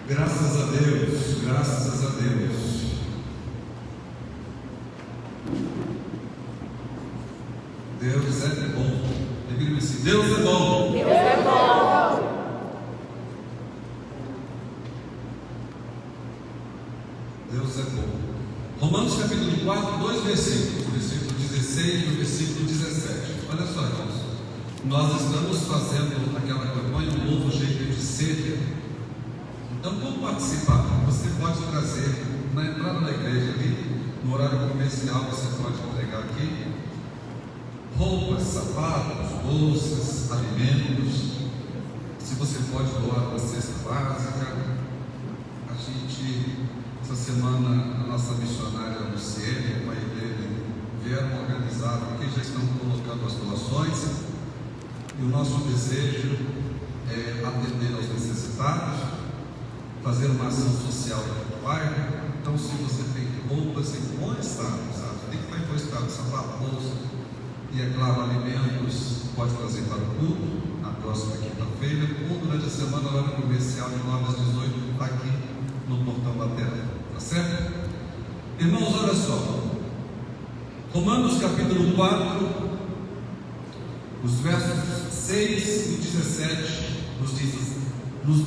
Graças a Deus, graças a Deus. Deus é bom. Diga assim: Deus é bom. Deus é bom. Deus é bom. Romanos capítulo 4, dois versículos, o versículo 16 e o versículo 17. Olha só, irmãos. Nós estamos fazendo aquela campanha, um novo jeito de ser. Então, como participar? Você pode trazer na entrada da igreja ali, no horário comercial, você pode entregar aqui roupas, sapatos, bolsas, alimentos. Se você pode doar para a cesta básica. A gente, essa semana, a nossa missionária Luciene, o pai dele, vieram organizar porque já estão colocando as doações. E o nosso desejo é atender aos necessitados, fazer uma ação social no bairro. Então, se você tem roupas em bom estado, sabe? Tem que estar em bom estado, sapato, bolsa e, é claro, alimentos, pode trazer para o culto na próxima quinta-feira ou durante a semana, lá no comercial, de 9 às 18, está aqui no portão da tela, tá certo? Irmãos, olha só, Romanos capítulo 4, os versos 6 e 17 nos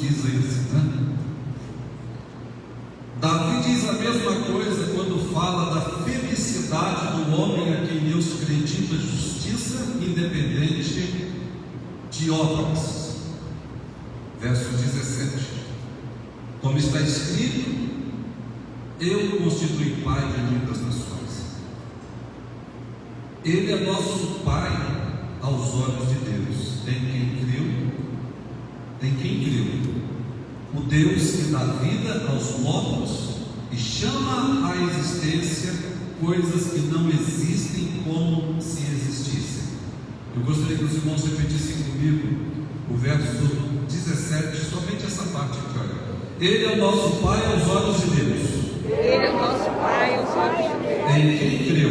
diz assim, né? Davi diz a mesma coisa quando fala da felicidade do homem a quem Deus acredita justiça independente de obras. Verso 17: como está escrito, eu constituí pai de muitas nações. Ele é nosso pai aos olhos de Deus, em quem creu, o Deus que dá vida aos mortos e chama à existência coisas que não existem como se existissem. Eu gostaria que os irmãos repetissem comigo o verso 17, somente essa parte aqui, olha. Ele é o nosso pai aos olhos de Deus. Ele é o nosso pai aos olhos de Deus. Em quem creu,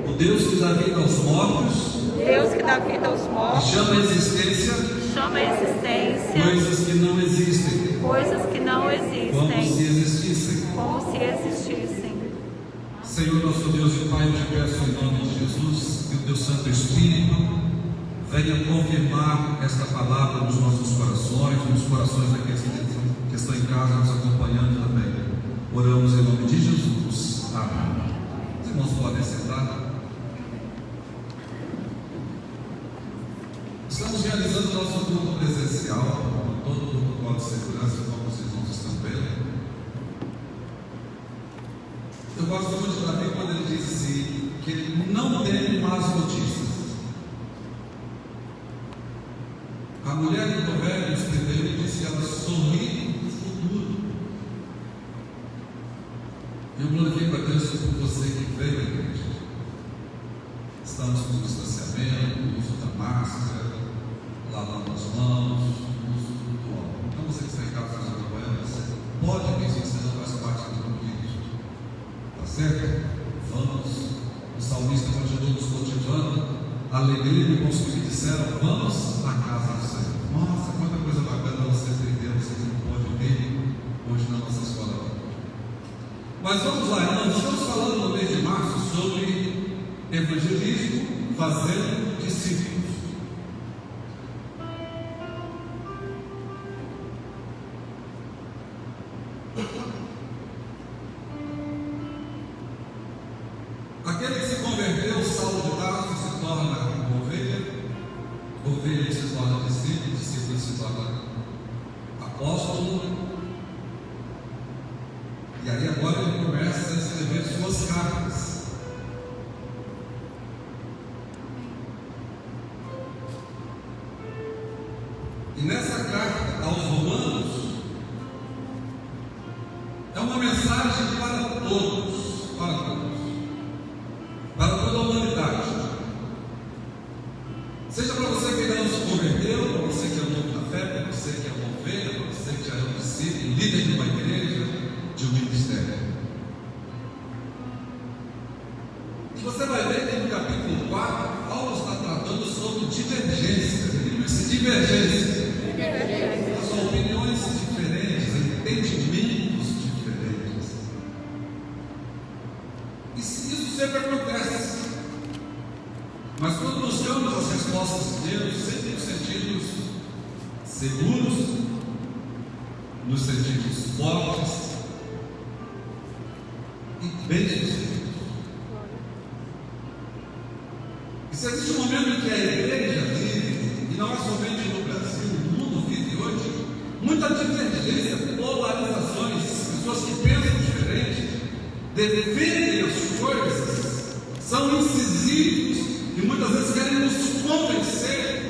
o Deus que dá vida aos mortos, Deus que dá vida aos mortos, e chama à existência coisas que não existem, como se existissem. Senhor nosso Deus e Pai, eu te peço em nome de Jesus que o teu Santo Espírito venha confirmar esta palavra nos nossos corações, nos corações daqueles que estão em casa nos acompanhando também. Oramos em nome de Jesus. Amém. Os irmãos podem sentar. Estamos realizando o nosso culto presencial, com todo o protocolo de segurança, como os irmãos estão vendo. Eu gosto muito de Davi quando ele diz assim, que ele não tem más notícias. A mulher de Provérbios escreveu e disse que ela sorri no futuro. Eu glorifico a Deus por você que veio à igreja. Estamos com distanciamento, uso da máscara, lavando as mãos, uso do álcool. Então você que está em casa nos acompanhando, você pode vir, se você não faz parte do grupo de Cristo. Tá certo? Vamos. O salmista continuou nos motivando. Alegria com os que me disseram: vamos na casa do Senhor. Nossa, quanta coisa bacana vocês entenderam, vocês não podem ver hoje na nossa escola. Mas vamos lá, nós estamos falando no mês de março sobre evangelismo fazendo discípulos. Aquele que se converteu, Saulo de Tarso, se torna ovelha, ovelha se torna discípulo, discípulo se torna apóstolo, e aí agora ele começa a escrever suas cartas. E nessa carta aos Romanos é uma mensagem para todos, para toda a humanidade. Seja para você que ainda não se converteu, para você que é novo na fé, para você que é uma ovelha, para você que já é um discípulo, líder de uma igreja, de um ministério. E você vai ver que no capítulo 4, Paulo está tratando sobre divergência. Divergência. São opiniões diferentes. respostas de Deus sempre nos sentimos seguros, nos sentimos fortes e bem-sucedidos. E se existe um momento em que a igreja vive, e não é somente no Brasil, o mundo vive hoje, muita divergência, polarizações, pessoas que pensam diferente, defendem as coisas, são incisivos e muitas vezes querem nos convencer.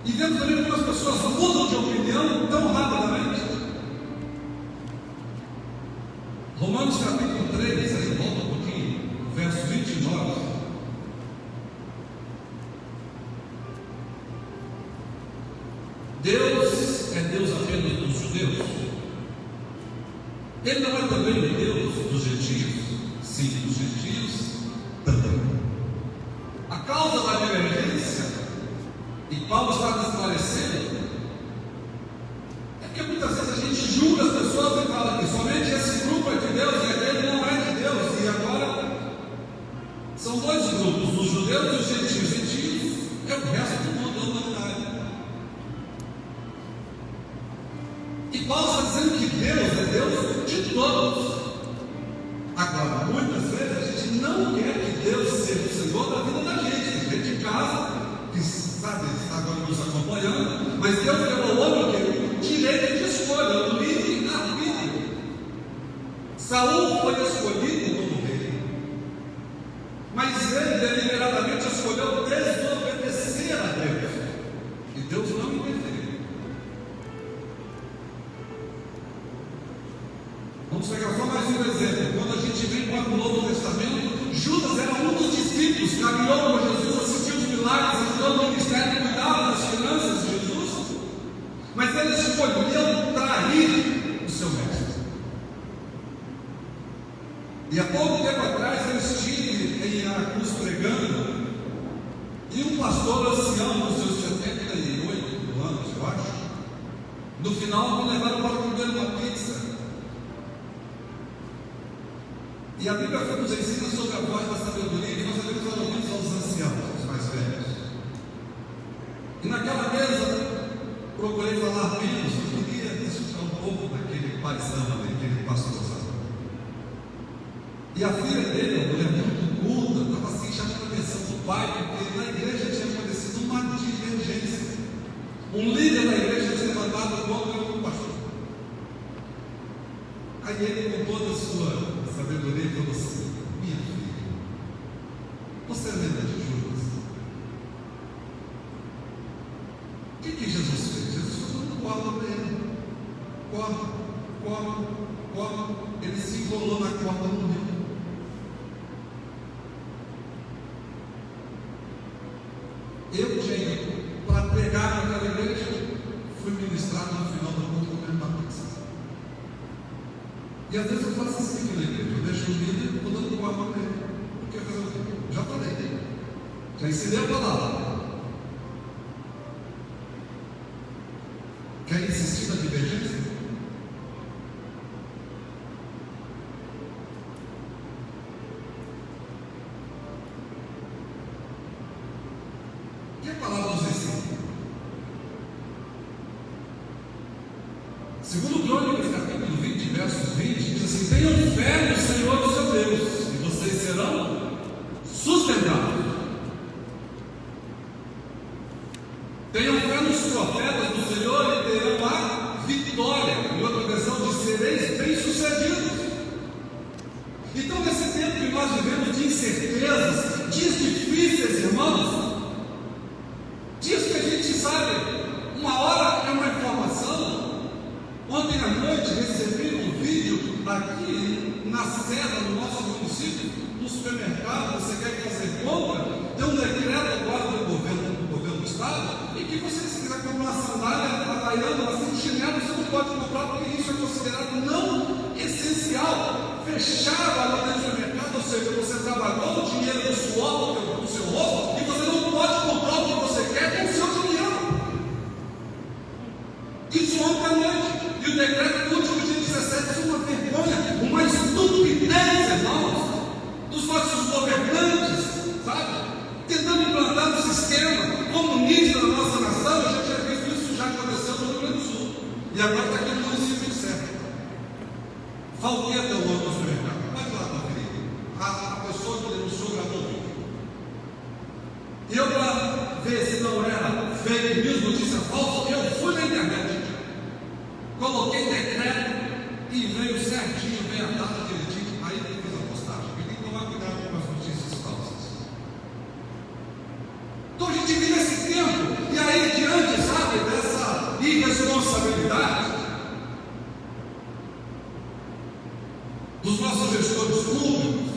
E vemos também como as pessoas mudam de opinião tão rapidamente. Romanos capítulo 3, aí volta um pouquinho, verso 29. Deus é Deus apenas dos judeus? Ele não é também o Deus dos gentios? Sim, dos gentios também. A causa da divergência, e Paulo está esclarecendo, é que muitas vezes a gente julga as pessoas e fala que somente esse grupo é de Deus e aquele não é de Deus. E agora são dois grupos, os judeus e os gentios. Gentios é o resto do mundo, da humanidade. E Paulo está dizendo que Deus é Deus de todos. Agora, muitas vezes a gente não quer que Deus seja o Senhor da vida da gente. Tem gente de casa que sabe, está agora nos acompanhando, mas Deus deu ao homem o direito de escolha, o livre arbítrio. Saul foi escolhido como rei, mas ele deliberadamente escolheu desobedecer a Deus, e Deus não interferiu. Vamos pegar só mais um exemplo. Quando a gente vem para o Novo Testamento, Judas era um dos discípulos, caminhou com Jesus, assistiu os milagres, ajudou no ministério, cuidava das finanças de Jesus, mas ele escolheu trair o seu mestre. E há pouco tempo atrás eu estive em Aracruz pregando, e um pastor ancião, nos seus 78 anos, eu acho, no final me levaram para comer uma pizza. E a Bíblia nos ensina sobre a voz da sabedoria, que nós devemos dar ouvidos aos anciãos, os mais velhos. E naquela mesa, procurei falar menos, eu queria escutar um pouco daquele paizão ali, daquele pastorzão. E a filha dele, uma mulher muito culta, estava assim, chamando a atenção do pai, porque na igreja tinha acontecido uma divergência. Um líder da igreja tinha levantado contra o pastor. Aí ele, com toda a sua sabedoria, falou assim: minha filha, você lembra de Judas? O que Jesus fez? Jesus falou: corda para ele, corda. Ele se enrolou na corda no rio. Eu tinha, para pregar naquela igreja, fui ministrado no final do culto comendo uma pizza. E às vezes eu faço assim aqui na igreja, eu deixo o líder e estou dando corda para ele. Porque eu já falei, já ensinei a palavra. Quer insistir na divergência? O que a palavra nos ensina? Segundo Crônicas, capítulo 20, verso 20, diz assim: tenham fé no Senhor, seu Deus, e vocês serão sustentados. Tenham fé nos profetas do Senhor e terão a vitória. Em outra versão diz: sereis bem-sucedidos. Então, nesse tempo que nós vivemos de incertezas, dias difíceis, irmãos, dias que a gente sabe, uma hora é uma informação. Ontem à noite recebi um vídeo aqui na Serra, no nosso município, no supermercado. Você quer fazer compra? Tem um decreto agora do governo do estado, e que você, se quiser comprar uma sandália havaiana, assim, chinelo, você não pode comprar, porque isso é considerado não essencial. Fechado ali dentro do mercado, ou seja, você trabalhou o dinheiro do suor do seu rosto, e você não pode comprar o que você quer com o seu dinheiro. Isso ontem à noite. E o decreto do último dia 17 foi uma vergonha, uma estupidez, irmãos, dos nossos governantes, sabe? Tentando implantar um sistema E agora está aqui no município de Serra. Falqueta é o nome do supermercado. Pode ir lá conferir. A pessoa que denunciou gravou o vídeo. E eu, para ver se não era fake news, notícia falsa, eu fui na internet. Coloquei decreto e veio certinho, veio a data direitinho. Aí eu fiz a postagem. Porque tem que tomar cuidado com as notícias falsas. Então a gente vive esse tempo. E aí, diante, sabe, dessa irresponsabilidade dos nossos gestores públicos,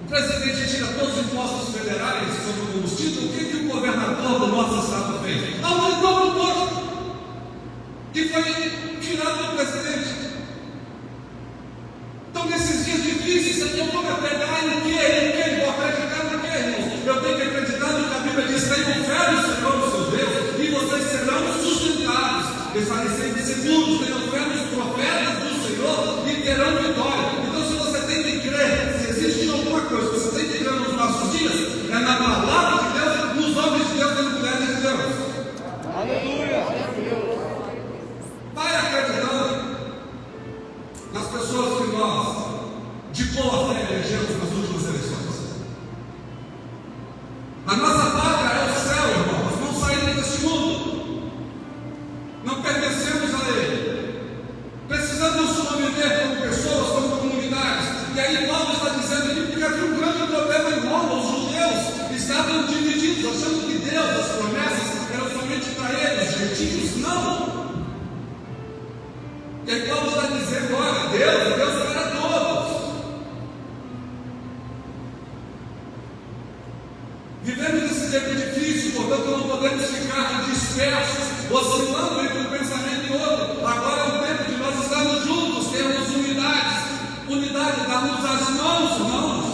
o presidente tira todos os impostos federais sobre o combustível. O que o governador do nosso estado fez? Aumentou o imposto que foi tirado do presidente. Então, nesses dias difíceis, eu vou me apegar em quê? Vou acreditar no quê, irmãos? Eu tenho que acreditar no que a Bíblia diz: tenham fé no Senhor, o seu Deus, e vocês serão sustentados. Desfalecendo segundos, tenham fé nos profetas do Senhor e terão vitória. Então, se você tem que crer, se existe alguma coisa que você tem que crer nos nossos dias, é na palavra de Deus, nos homens de Deus e nas mulheres de Deus. Aleluia! Vai acreditando nas pessoas que nós, de boa fé, elegemos nas últimas eleições. A nossa pátria é o céu, irmãos. Não saímos deste mundo. Não pertencemos a ele. Precisamos nos conviver como pessoas, como comunidades. E aí Paulo está dizendo aqui, porque havia um grande problema em Roma. Os judeus estavam divididos, achando que Deus, as promessas, eram somente para eles, os gentios não. E aí Paulo está dizendo: olha, Deus é Deus para todos. Vivemos nesse tempo difícil, portanto não podemos ficar dispersos, oscilando entre um pensamento e outro. Agora é o tempo de nós estarmos juntos, termos unidade, darmos as mãos, irmãos.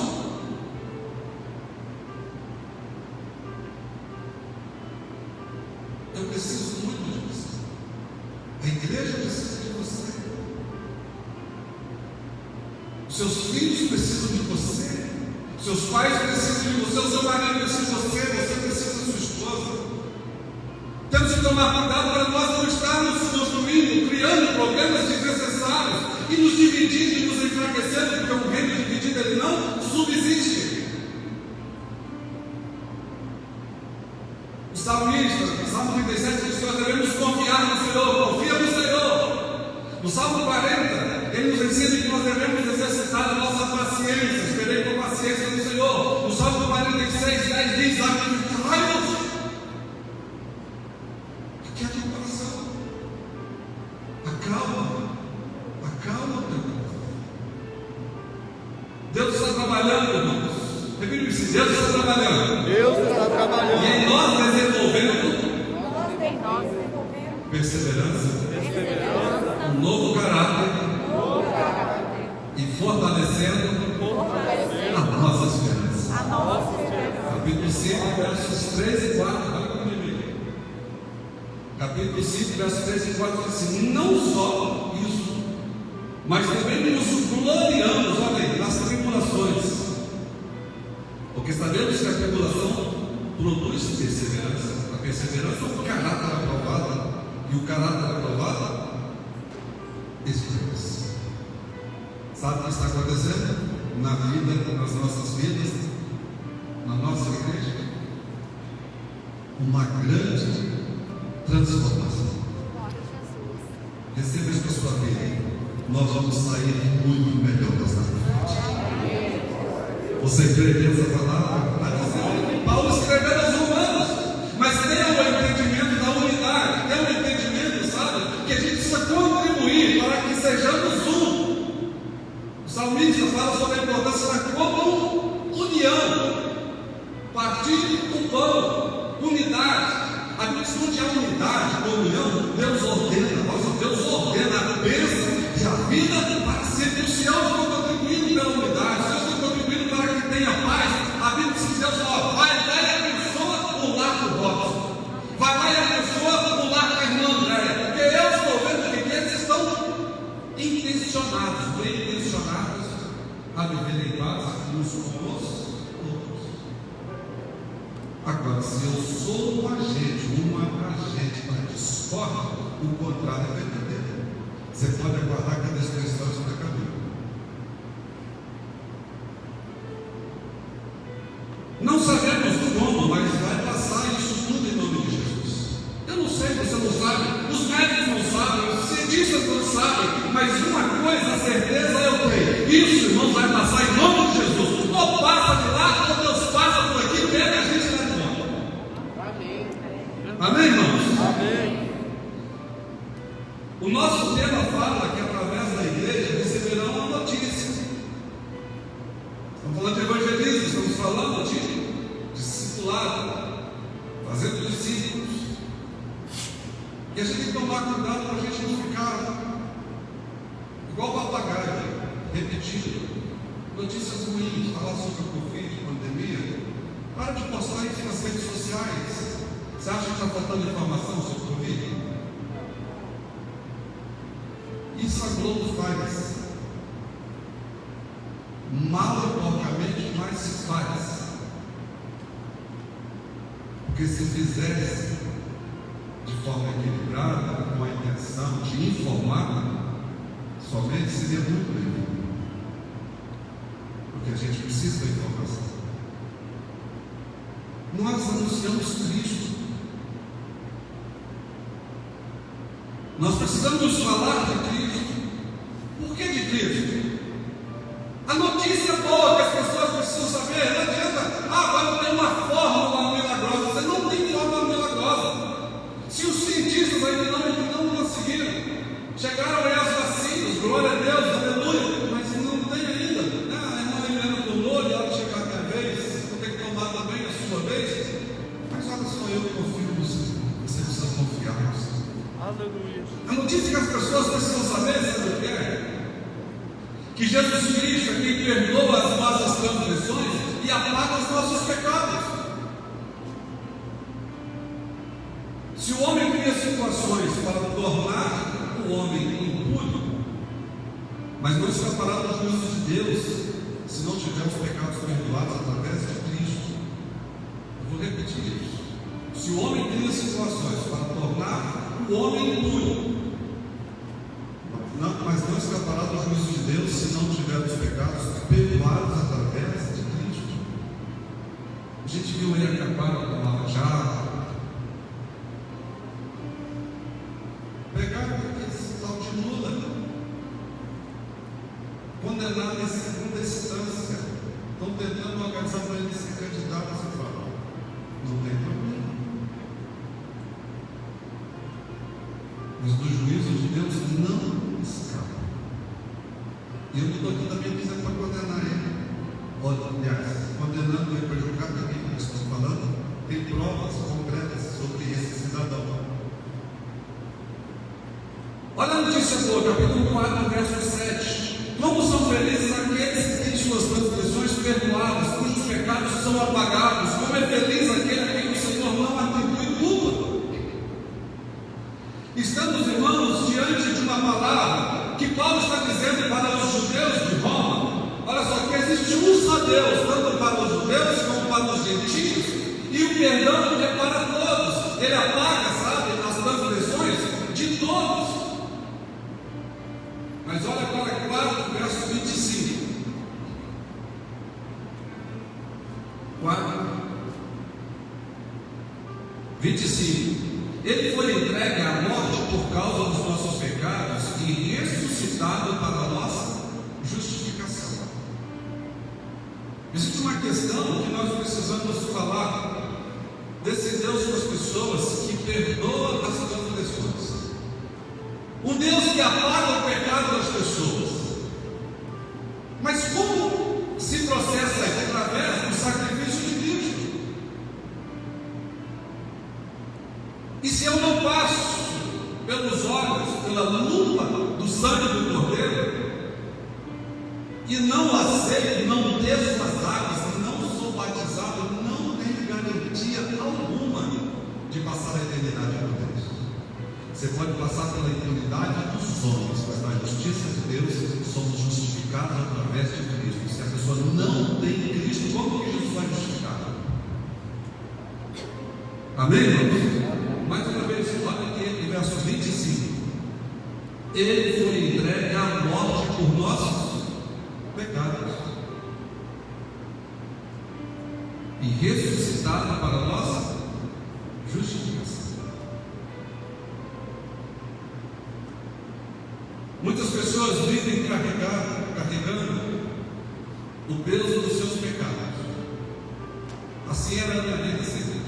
Eu preciso muito de você. A igreja precisa de você. Os seus filhos precisam de você. Os seus pais precisam de você. O seu marido precisa de você. Você precisa da sua esposa. Temos que tomar cuidado para nós não estarmos nos domingo criando problemas desnecessários e nos dividindo e nos enfraquecendo, porque um reino dividido ele não subsiste. O salmista, Salmo 37, diz que nós devemos confiar no Senhor. Confia no Senhor. No Salmo 40, ele nos ensina que nós devemos exercitar a nossa paciência. Esperei com paciência no Senhor. No Salmo 46, 10 diz: acalma-nos. Aqui é a tua oração. Acalma, meu Deus. Deus está trabalhando, irmãos. Repita isso: Deus está trabalhando. Deus está trabalhando. E em nós desenvolvendo perseverança, um novo caráter e fortalecendo a nossa esperança. Capítulo 5, versos 3 e 4. Olha comigo. Capítulo 5, versos 3 e 4 diz assim: não só isso, mas também nos gloriamos, olha aí, nas tribulações, porque sabemos que a tribulação produz perseverança. A perseverança é o caráter aprovado, e o caráter aprovado, esperança. Sabe o que está acontecendo na vida, nas nossas vidas, na nossa igreja? Uma grande transformação. Receba isso para a sua vida. Nós vamos sair muito melhor dessa frente. Você crê nessa palavra? Está dizendo Paulo escrevendo aos Romanos. Mas tenha o entendimento da unidade, tenha o entendimento, sabe, que a gente precisa contribuir para que sejamos um. O salmista fala sobre a importância da comunhão, partir o pão, unidade. A Bíblia diz: onde há unidade, comunhão, Deus ordena, Deus ordena a bênção e a vida para sempre. Se eu estou contribuindo pela unidade, se eu estou contribuindo para que tenha paz, a Bíblia diz que Deus fala: vai e abençoa o lar do Robson, vai lá e abençoa o lar da irmã Andréia, porque eu estou vendo que eles estão intencionados, bem intencionados, a viver em paz uns com os outros. Agora, Agora, se eu sou um agente para discórdia, o contrário é verdadeiro. Você pode aguardar que a destruição esteja a caminho. Não sabemos como, mas vai passar isso tudo em nome de Jesus. Eu não sei, você não sabe, os médicos não sabem, os cientistas não sabem, mas uma coisa, a certeza eu tenho: isso, irmão, vai passar em nome de Jesus. Ou passa de lá, ou Deus passa por aqui, pega a gente lá de volta. Amém. Amém, irmãos? Amém. O nosso tema fala que através da igreja receberão uma notícia. Estamos falando de evangelismo, estamos falando de discipulado, fazendo discípulos. E a gente tem que tomar cuidado para a gente não ficar igual papagaio, repetindo notícias ruins, falar sobre o Covid, pandemia. Para de postar isso nas redes sociais. Você acha que está faltando informação sobre o Covid? Isso a Globo faz. Mal e porcamente, mas se faz. Porque se fizesse de forma equilibrada, com a intenção de informar, somente seria muito bem-vindo. Porque a gente precisa da informação. Nós anunciamos Cristo. Nós precisamos falar de Cristo. Por que de Cristo? A notícia boa que as pessoas precisam saber, não adianta, agora tem uma fórmula milagrosa. Você não tem fórmula milagrosa. Se os cientistas ainda não conseguiram, chegaram aí as vacinas, glória a Deus, aleluia, mas não tem ainda. A irmã Helena tomou, e ela chegar a minha vez, vou ter que tomar também a sua vez. Mas olha só, eu confio em você, você precisa confiar em você. Aleluia. A notícia que as pessoas precisam saber, sabe o que é? Que Jesus Cristo é quem perdoa as nossas transgressões e apaga os nossos pecados. Se o homem cria situações para tornar o homem impuro, mas não escapará do juízo de Deus se não tiver os pecados perdoados através de Cristo. Eu vou repetir isso. Se o homem cria situações para tornar o homem impuro, mas não escapará do juízo de Deus se não tiver os pecados perdoados através de Cristo. A gente viu ele acabar com a Lava Jato. Pegaram esse tal de Lula, condenado em segunda instância. Estão tentando organizar para ele ser candidato a essa forma. Não tem problema. Mas do juízo de Deus não escapa. E eu não estou aqui também dizendo para condenar ele. Aliás, condenando ele para julgar também, como estamos falando, tem provas concretas sobre esse cidadão. Olha a notícia boa, capítulo 4, verso 7. Como são felizes aqueles que têm suas transgressões perdoadas, cujos pecados são apagados. Como é feliz aquele a quem o Senhor não atribui culpa. Estamos, irmãos, diante de uma palavra que Paulo está dizendo para os judeus de Roma. Olha só, que existe um só Deus, tanto para os judeus como para os gentios, e o perdão é para todos. Ele apaga, sabe, as transgressões de todos. Mas olha para 4, verso 25. 4, 25. Ele foi entregue à morte por causa dos nossos pecados e ressuscitado para a nossa justificação. Existe uma questão que nós precisamos falar desse Deus para as pessoas que perdoa as transgressões. Um Deus que apaga o pecado das pessoas. Mas como se processa isso? Através do sacrifício de Cristo. E se eu não passo pelos olhos, pela lupa do sangue do Cordeiro, e não aceito, não desço as águas, e não sou batizado, não tenho garantia alguma de passar a eternidade com Deus. Você pode passar pela eternidade dos homens, mas na justiça de Deus somos justificados através de Cristo. Se a pessoa não tem Cristo, como que Jesus vai justificar? Amém, irmãos? Mais uma vez, olha aqui em versos 25. Ele foi entregue à morte por nossos pecados e ressuscitado para a nossa justiça. Muitas pessoas vivem carregando o peso dos seus pecados. Assim era a minha vida sem Deus.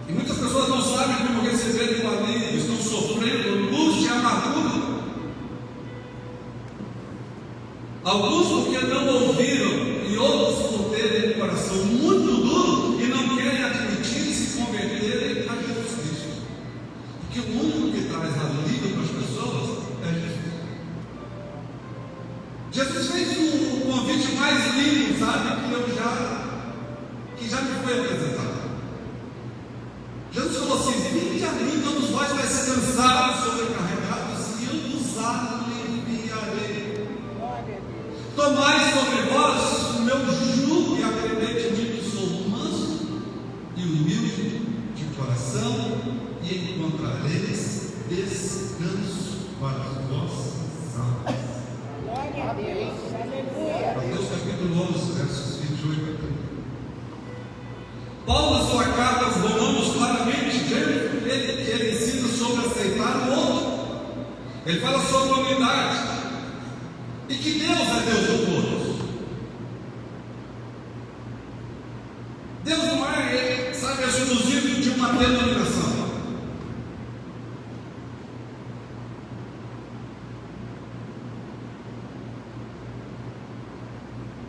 E muitas pessoas não sabem como receber o alívio, estão sofrendo angústia e amargura. Alguns porque não ouviram, e outros por terem um coração muito duro e não querem admitir e se converterem a Jesus Cristo. Porque o único que traz alívio para as pessoas é Jesus. Jesus fez o convite mais lindo, sabe, que já me foi apresentado. Jesus falou assim: vinde a mim, todos vós vais ser cansados, sobrecarregados, e eu vos aliviarei. Tomai sobre vós o meu jugo e aprendei de mim, que sou manso e humilde de coração, e encontrareis descanso para as vossas almas. Glória a Deus. Aleluia. Mateus capítulo 11, versos 28 a 30. Paulo, na sua carta aos Romanos, claramente ele ensina sobre aceitar o outro. Ele fala sobre a unidade. E que Deus é Deus de todos. Deus não é, sabe, exclusivo de uma denominação.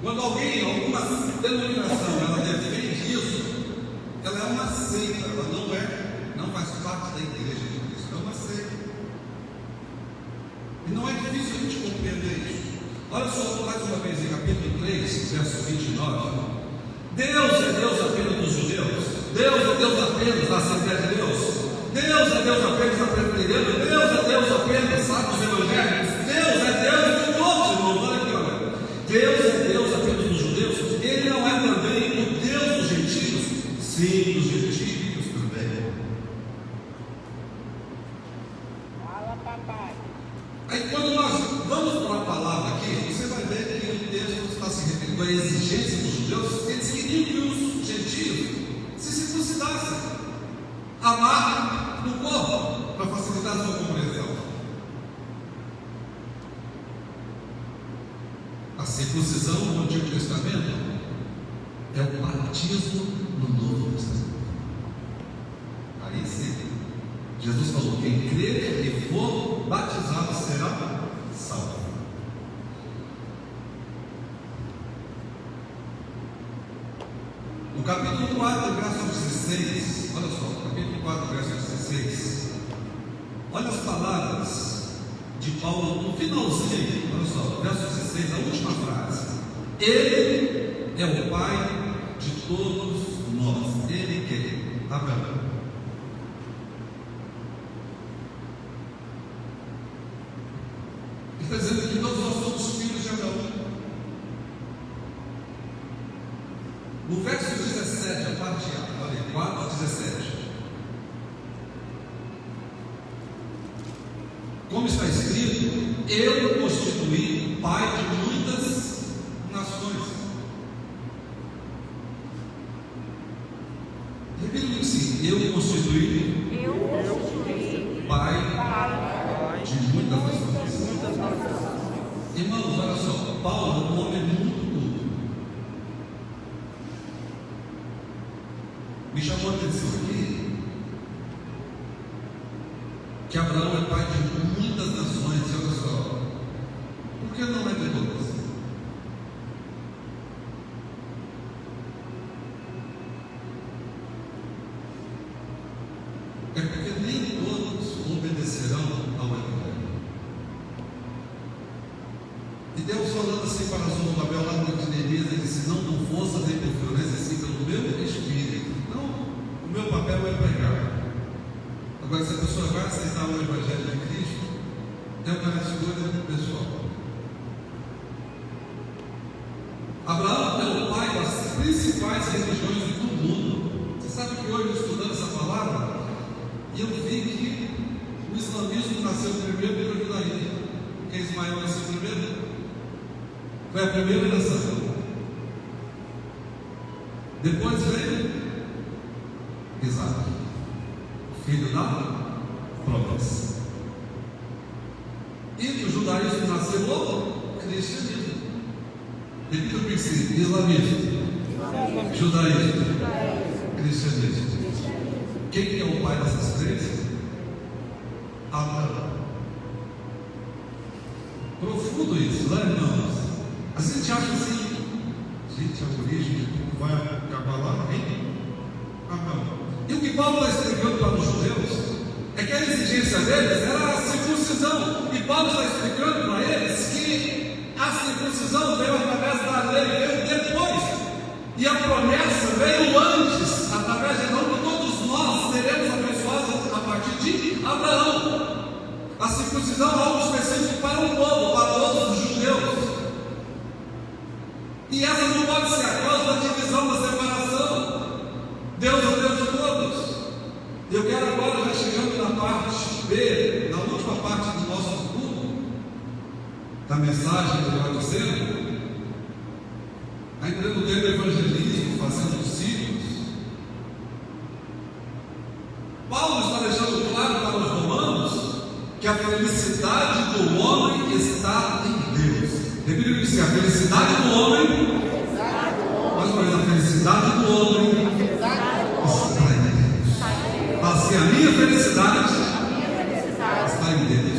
Quando alguém, alguma denominação, ela defende isso, ela é uma seita, ela não faz parte da igreja de Cristo, é uma seita. E não é difícil a gente compreender isso. Olha só, mais uma vez em capítulo 3, verso 29. Deus é Deus apenas dos judeus. Deus é Deus apenas da Assembleia de Deus. Deus é Deus apenas da Presbiteriana. Deus é Deus apenas, sabe, dos evangélicos. Deus é Deus de todos, irmãos. Olha aqui, olha. Deus é Deus apenas dos judeus. Ele não é também o Deus dos gentios? Sim, dos gentios também. Fala, papai. Aí quando nós vamos para a palavra aqui, você vai ver que o texto está se referindo à exigência dos judeus. Eles queriam que os gentios se circuncidassem, amar no corpo, para facilitar a sua compreensão. A circuncisão no Antigo Testamento é o batismo no Novo Testamento. Aí sim, Jesus falou: quem crer e for batizado será salvo. No capítulo 4, verso 16, olha só, capítulo 4, verso 16, olha as palavras de Paulo no finalzinho, olha só, verso 16, a última frase: Ele é o Pai de todos nós. Ele quem? Abraão. Ele está dizendo que todos nós somos filhos de Abraão. No verso 17, a parte A, olha aí, 4, 17. Como está escrito: eu constituí pai de muitas nações. Repita assim: eu constituí pai de muitas nações. Irmãos, olha só, Paulo é um homem muito culto. Me chamou a atenção aqui que Abraão é pai de muitas nações. E olha só, por que não é de todas? É porque nem todos obedecerão ao Evangelho. E Deus falando assim para Zorobabel lá no Neemias, ele disse: não com força nem por violência, assim pelo meu espírito. Não, o meu papel é pregar. Agora, se a pessoa vai aceitar o Evangelho de Cristo, é uma escolha pessoal. Abraão é o pai das principais principais religiões do mundo. Você sabe que hoje, estudando essa palavra, eu vi que o islamismo nasceu primeiro que o judaísmo. Porque Ismael nasceu primeiro. Foi a primeira nação. Depois veio Isaac, filho da promessa. E do judaísmo nasceu o cristianismo. Repita o princípio: islamismo, judaísmo, cristianismo. Quem é o pai dessas crenças? Abraão. Profundo isso, né, irmãos? A gente acha assim, gente, a origem de tudo vai acabar lá em Abraão. E o que Paulo está explicando para os judeus é que a exigência deles era a circuncisão. E Paulo está explicando para eles que a circuncisão veio através da lei, veio depois. E a promessa veio antes, através de Abraão, que todos nós seremos abençoados a partir de Abraão. A circuncisão é algo específico para o povo, para os judeus. E essa não pode ser a causa da divisão, da separação. Deus é o Deus de todos. Eu quero agora, já chegando na parte B, na última parte do nosso estudo, da mensagem do Laodiceu, ainda no tempo do evangelismo, fazendo discípulos, Paulo está deixando claro para os romanos que a felicidade do homem está em Deus. Repita isso: a felicidade do homem, mais uma vez, a felicidade do homem está em Deus. Assim, a minha felicidade está em Deus.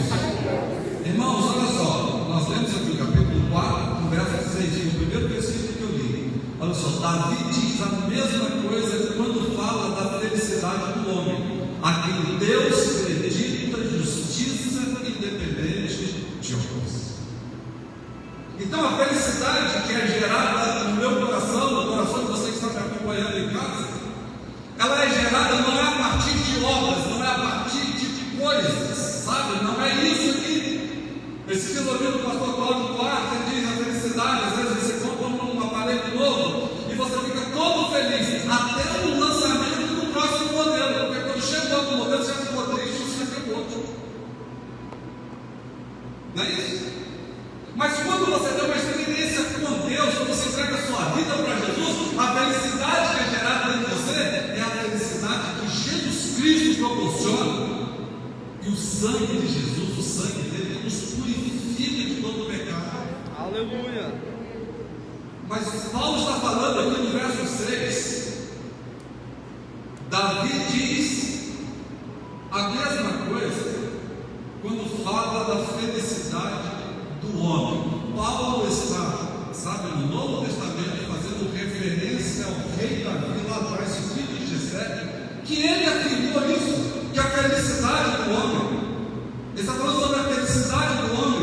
Irmãos, olha só, nós lemos aqui o capítulo 4, no verso 6, o primeiro versículo que eu li. Olha só, Davi diz a mesma coisa quando fala da felicidade do homem, a quem Deus acredita justiça independente de obras. Então a felicidade que é gerada no meu coração, no coração de você que está me acompanhando em casa, ela é gerada não é a partir de obras, não é a partir de coisas, sabe? Não é isso aqui. Esse dia eu ouvi o pastor Cláudio Duarte, ele diz a felicidade, às vezes você compra um aparelho novo e você fica todo feliz, até o lançamento do próximo modelo, porque quando chega o outro modelo, você ficou triste, você fica outro. Não é isso? Mas quando você tem uma experiência com Deus, quando você entrega a sua vida para Jesus, a felicidade que é gerada em você é a felicidade que Jesus Cristo proporciona. E o sangue de Jesus, o sangue dele, nos purifica de todo pecado. Aleluia. Mas Paulo está falando aqui no verso 6. Davi diz a mesma coisa quando fala da felicidade do homem. Paulo está, sabe, no Novo Testamento, fazendo referência ao rei Davi lá atrás, filho de Jessé, que ele afirmou isso, que a felicidade do homem, ele está falando sobre a felicidade do homem,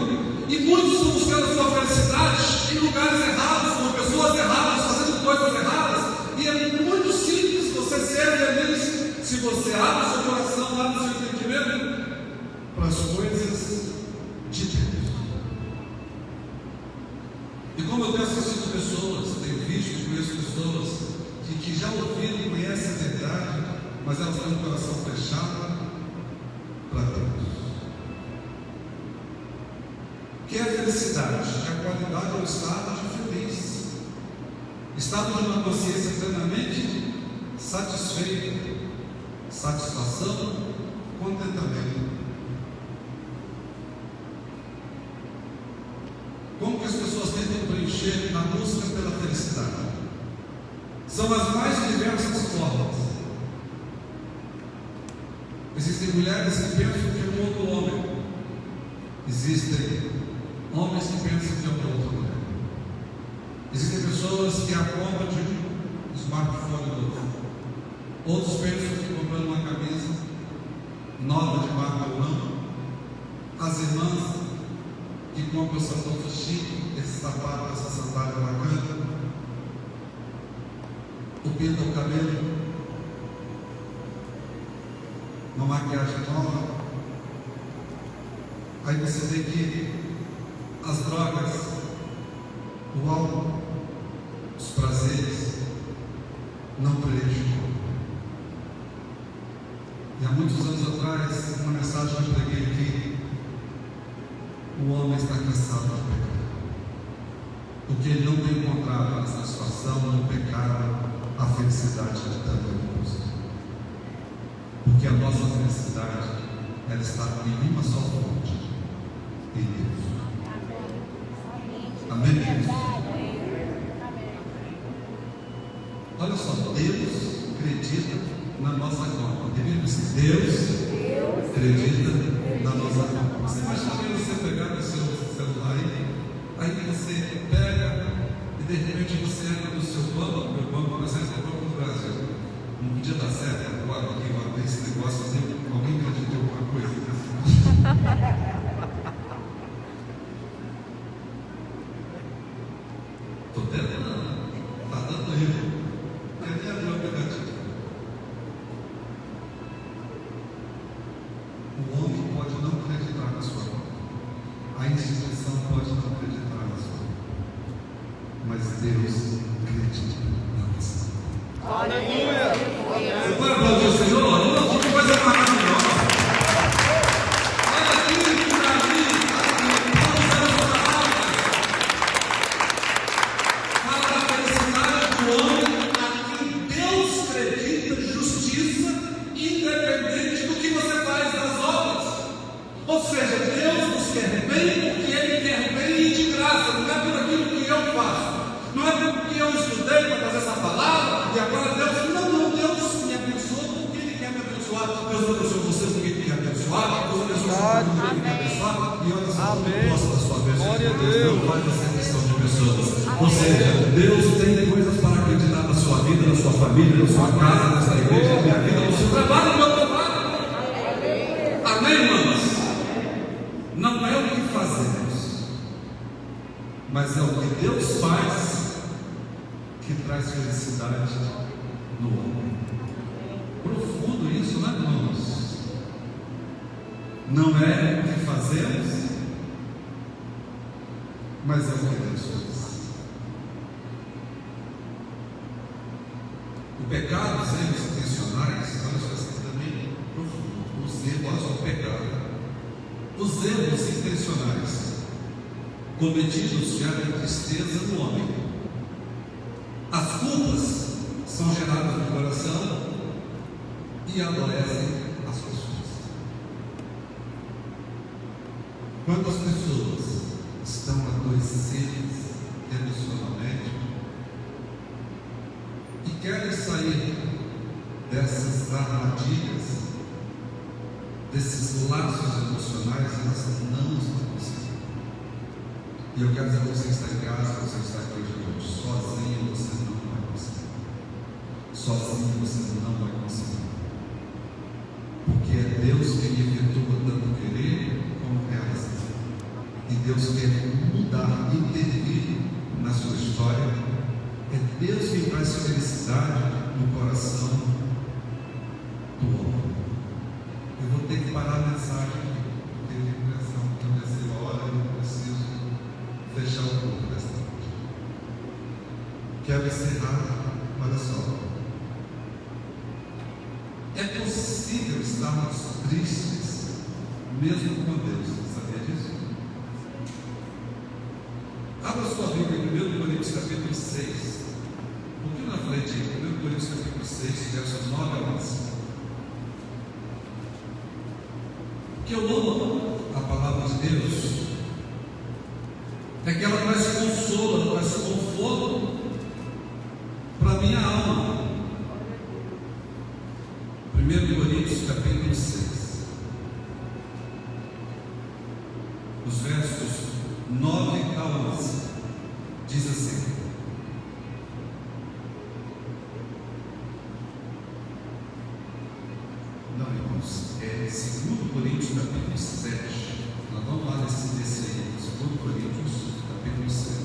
e muitos estão buscando a sua felicidade em lugares errados, com pessoas erradas, fazendo coisas erradas, e é muito simples você ser feliz se você abre o seu coração, abre o seu entendimento para as coisas de Deus. E como eu tenho assistido pessoas, tenho visto e conheço pessoas que já ouviram e conhecem a verdade, mas elas têm o coração fechado para Deus. O que é a felicidade? A qualidade é o estado de feliz, estado de uma consciência plenamente satisfeita, satisfação, contentamento. Como que as pessoas tentam preencher a busca pela felicidade? São as mais diversas formas. Existem mulheres que pensam que é um outro homem. Existem homens que pensam que é uma outra mulher. Existem pessoas que a compra de um smartphone novo. Outros pensam que comprando uma camisa nova de marca ou não. As irmãs que compram essa bolsa chique, esse sapato, essa sandália bacana, o pinta o cabelo, uma maquiagem nova. Aí você vê que as drogas, o álcool, os prazeres, não prejudicou. E há muitos anos atrás, uma mensagem que eu preguei aqui, o homem está cansado de pecar, porque ele não tem encontrado a satisfação no pecado, a felicidade de tanto Deus. Porque a nossa felicidade, ela está em uma só fonte, em Deus. Amém, queridos? Olha só, Deus acredita na nossa conta. Deus acredita na nossa conta. Você imagina você pegar o seu celular aí você pega e de repente você entra no seu banco, meu banco, por exemplo, é o Banco do Brasil. Não podia dar certo agora, aqui, eu abri esse negócio, alguém acreditou em alguma coisa? Estou tentando, está dando erro. Cadê abrir o aplicativo? O homem pode não acreditar na sua conta, a instituição pode não acreditar na sua conta, mas Deus acredita na nossa conta. Aleluia. Você pode aplaudir o Senhor? Não, que coisa maravilhosa! Olha aqui, para mim, fala da felicidade do homem a quem Deus acredita justiça, independente do que você faz nas obras. Ou seja, Deus nos quer bem porque Ele quer bem e de graça, não é por aquilo que eu faço, não é porque eu estudei para fazer essa palavra e agora Deus me abençoou porque Ele quer me abençoar. Deus abençoou você porque Ele quer abençoar, Deus abençoou você porque Ele quer abençoar, e olha só, Amém. gosta da sua bênção. Glória a Deus. Não faz acepção de pessoas. Ou seja, Deus tem coisas para acreditar na sua vida, na sua família, na sua casa, nessa igreja, na minha vida, no seu trabalho, no meu trabalho. Amém, irmãos? Não é o que fazemos, mas é o que Deus faz que traz felicidade no homem. Profundo isso, não é, irmãos? Não é o que fazemos, mas é o que Deus faz. O pecado, os erros intencionais, olha só, isso também é profundo. Os erros, olha só, o pecado. Os erros intencionais cometidos geram tristeza no homem. As culpas são geradas no coração e adoecem as pessoas. Quando as pessoas estão adoecidas emocionalmente e querem sair dessas armadilhas, desses laços emocionais, elas não estão conseguindo. E eu quero dizer que você está em casa, você está aqui hoje, sozinho você não vai conseguir. Sozinho você não vai conseguir. Porque é Deus que me efetua tanto querer como realizar. E Deus quer mudar, intervir na sua história. É Deus que traz felicidade no coração do homem. Eu vou ter que parar a mensagem aqui, porque eu tenho impressão que eu desci a hora e eu preciso fechar o culto desta noite. Quero encerrar, olha só. É possível estarmos tristes mesmo com Deus, sabia disso? Abra sua Bíblia em 1 Coríntios capítulo 6. Um pouquinho na frente, 1 Coríntios capítulo 6, versos 9 a 11. Que eu amo a palavra de Deus é que ela traz consolo, traz conforto para a minha alma. 1 Coríntios capítulo 6, os versos 9 a 11, diz assim: não, irmãos, é 2 Coríntios capítulo 7. Nós vamos lá nesse aí, 2 Coríntios capítulo 7.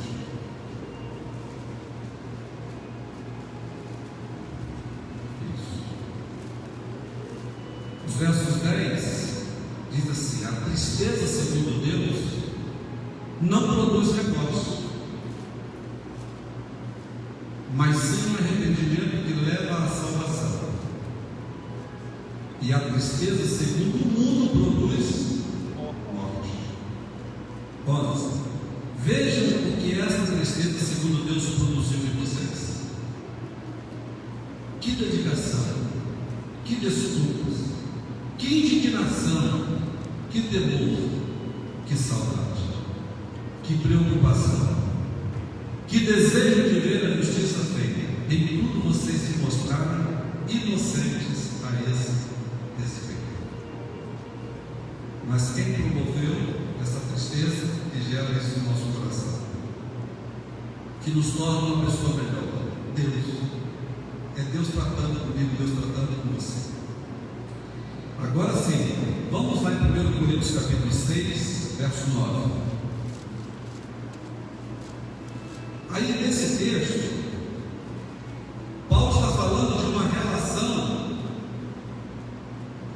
Isso. Os versos 10 diz assim: a tristeza, segundo Deus, não produz remorso, mas sim um arrependimento que leva E a tristeza, segundo o mundo, produz morte. 11. Vejam o que essa tristeza, segundo Deus, produziu em vocês. Que dedicação, que desculpas, que indignação, que temor, que saudade, que preocupação, que desejo de ver a justiça feita. Em tudo vocês se mostraram inocentes a esse respeito. Mas quem promoveu essa tristeza e gera isso no nosso coração, que nos torna uma pessoa melhor? Deus. É Deus tratando comigo, Deus tratando com você. Agora sim, vamos lá em 1 Coríntios capítulo 6, verso 9. Aí nesse texto, Paulo está falando de uma relação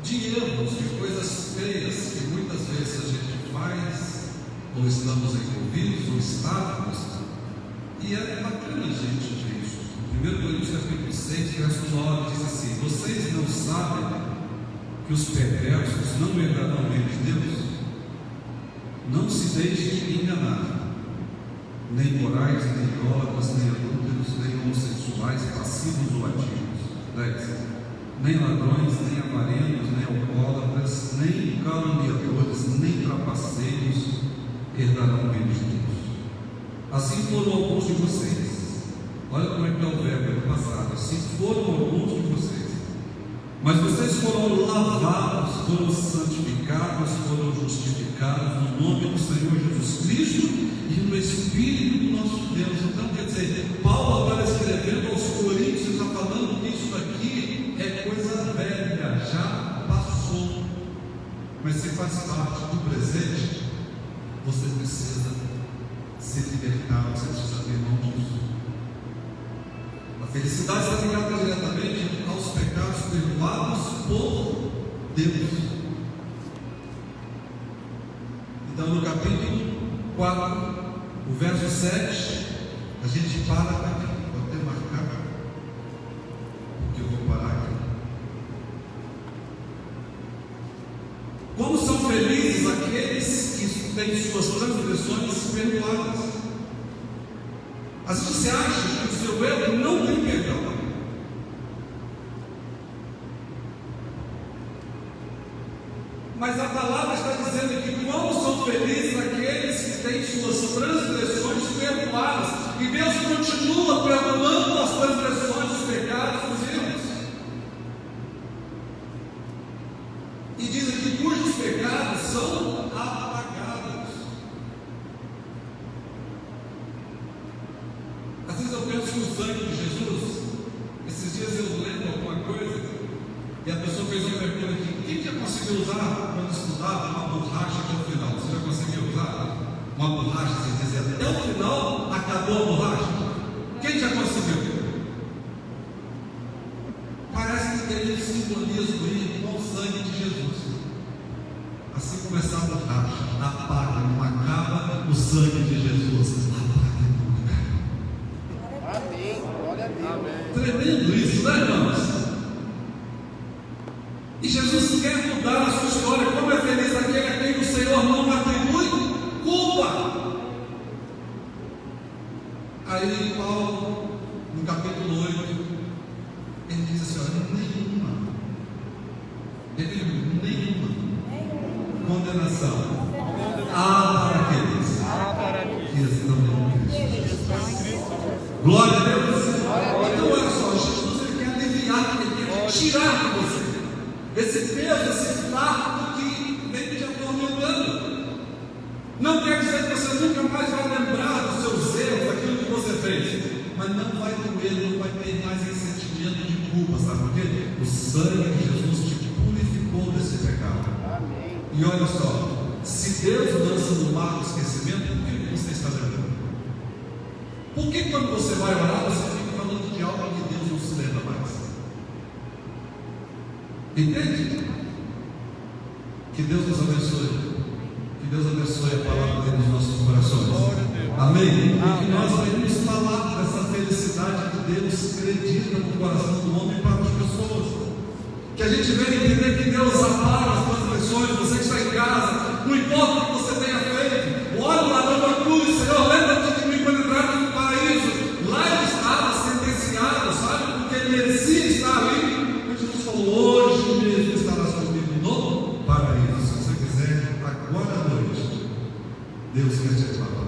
de erros, de coisas feias que muitas vezes a gente faz, ou estamos envolvidos, ou estávamos, e é bacana a gente ver isso. 1 Coríntios capítulo 6, verso 9 diz assim: vocês não sabem que os perversos não herdarão o reino de Deus? Não se deixem enganar. Nem morais, nem idólatras, nem adúlteros, nem homossexuais, passivos ou ativos. 10. Nem ladrões, nem avarentos, nem alcoólatras, nem caluniadores, nem trapaceiros herdarão o reino de Deus. Assim foram alguns de vocês. Olha como é que é o verbo do passado. Assim foram alguns de vocês. Mas vocês foram lavados, foram santificados, foram justificados no nome do Senhor Jesus Cristo e no Espírito do nosso Deus. Então, quer dizer, Paulo agora escrevendo aos Coríntios, está falando que isso aqui é coisa velha, já passou. Mas se faz parte do presente, você precisa se libertar, você precisa abrir mão disso. A felicidade está ligada diretamente aos pecados perdoados por Deus. Então, no capítulo 4, o verso 7, a gente para aqui. Vou até marcar, porque eu vou parar aqui. Como são felizes aqueles que têm suas transgressões perdoadas. Às vezes você acha que o seu erro não tem perdão. Mas a palavra está dizendo que como são felizes aqueles que têm suas transgressões perdoadas. E Deus continua perdoando as transgressões, os pecados, os erros. E diz aqui cujos pecados são apagados. Às vezes eu penso no sangue de Jesus. Esses dias eu lembro alguma coisa e a pessoa fez uma pergunta aqui: quem já conseguiu usar quando estudava uma borracha até o final? Você já conseguiu usar uma borracha sem dizer até o final acabou a borracha? Quem já conseguiu? Parece que tem um simbolismo aí com o sangue de Jesus. Assim começar a borracha, apaga, não acaba o sangue de Jesus. Amém. Glória a Deus. Tremendo isso, né, irmãos? E Jesus quer mudar a sua história. Como é feliz aquele a quem o Senhor não atribui culpa. Aí Paulo, no capítulo 8, ele diz assim: olha, nenhuma condenação há para aqueles que estão em Cristo. Glória a Deus. Então olha só, Jesus ele quer aliviar, ele quer tirar de você esse peso, esse fardo que vem te atormentando. Não quer dizer que você nunca mais vai lembrar dos seus erros, daquilo que você fez, mas não vai doer, não vai ter mais esse sentimento de culpa, sabe por quê? O sangue de Jesus te purificou desse pecado. Amém. E olha só, se Deus lança no mar do esquecimento, por que você está lembrando? Por que quando você vai orar, você fica falando de algo que Deus não se lembra mais? Entende? Que Deus nos abençoe. Que Deus abençoe a palavra dele nos nossos corações. Amém? E que nós venhamos falar dessa felicidade que Deus acredita no coração do homem para as pessoas. Que Que a gente venha entender que Deus apara as transgressões. Você que está em casa, não importa o que você tenha feito, olha lá na cruz, Senhor, lembra-te de mim quando entraram no paraíso. Lá ele estava sentenciado, sabe? Porque ele merecia estar ali. Mas Jesus falou: hoje mesmo estarás comigo no paraíso. Se você quiser, agora à noite, Deus quer te levar.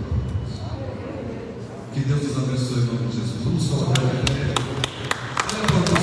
Que Deus nos abençoe em nome de Jesus. Vamos colocar em pé.